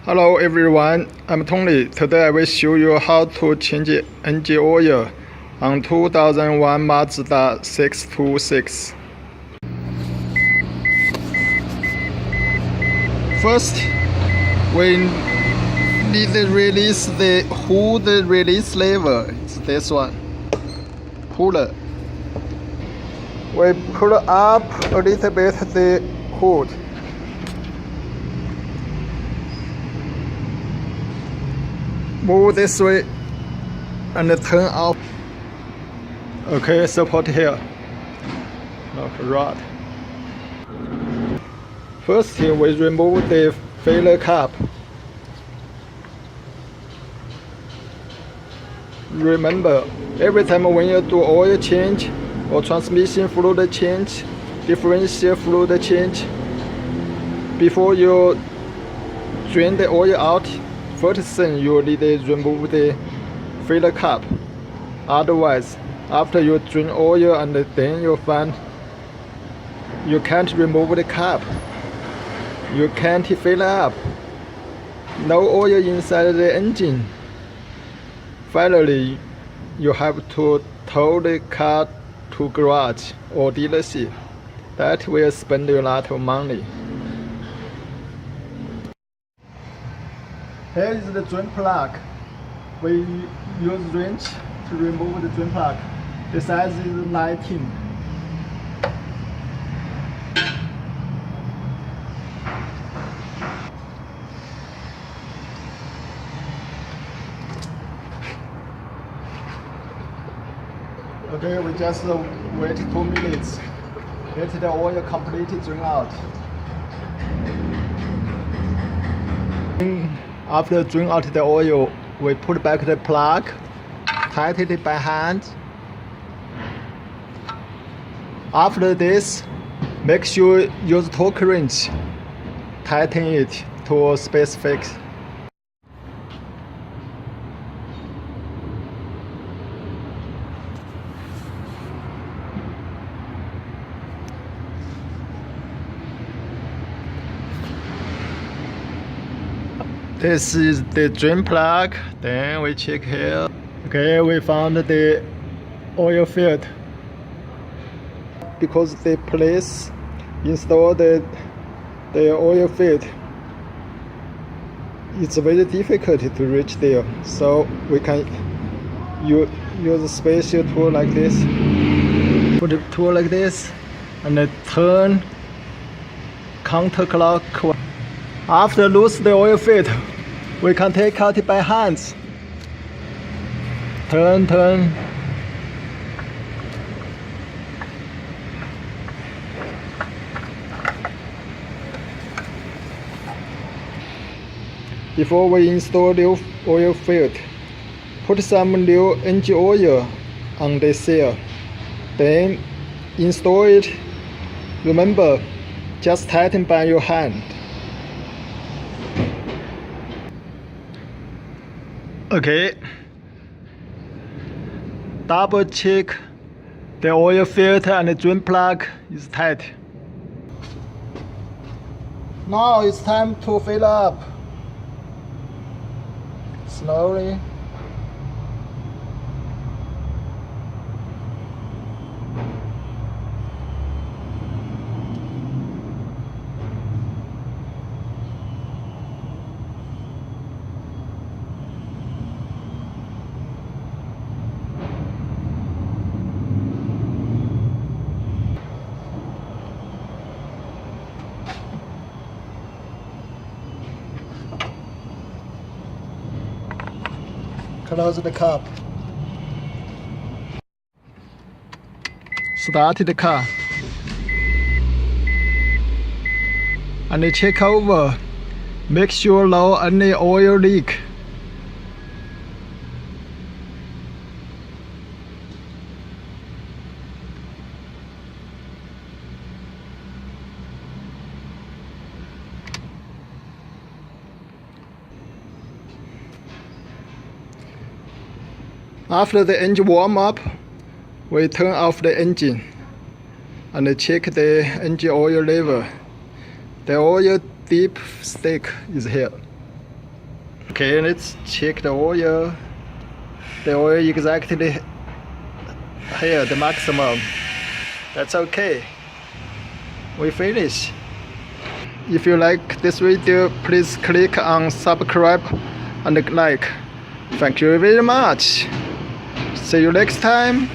Hello everyone, I'm Tony. Today I will show you how to change engine oil on 2001 Mazda 626. First, we need to release the hood release lever. It's this one. Pull. We pull up a little bit the hood. Move this way and turn off. Okay, support here. Rod. First, we remove the filler cap. Remember, every time when you do oil change or transmission fluid change, differential fluid change, before you drain the oil out, first thing you need to remove the filler cap. Otherwise, after you drain oil and then you find you can't remove the cap, you can't fill up, no oil inside the engine. Finally, you have to tow the car to garage or dealership. That will spend you a lot of money. Here is the drain plug. We use wrench to remove the drain plug. The size is 19. Okay, we just wait 2 minutes. Let the oil completely drain out. After drain out the oil, we put back the plug, tighten it by hand. After this, make sure use torque wrench, tighten it to a specific. This is the drain plug. Then we check here. Okay, we found the oil field. Because the place installed the oil field, it's very difficult to reach there. So we can use a special tool like this. Put a tool like this and then turn counterclockwise. After lose the oil field, we can take out it by hands. Turn. Before we install new oil field, put some new engine oil on the seal. Then install it. Remember, just tighten by your hand. Okay, double check the oil filter and the drain plug is tight. Now it's time to fill up. Slowly. Close the cap. Start the car. And check over. Make sure no any oil leak. After the engine warm up, we turn off the engine and check the engine oil level. The oil dip stick is here. Okay, let's check the oil. The oil exactly here, the maximum. That's okay. We finish. If you like this video, please click on subscribe and like. Thank you very much. See you next time.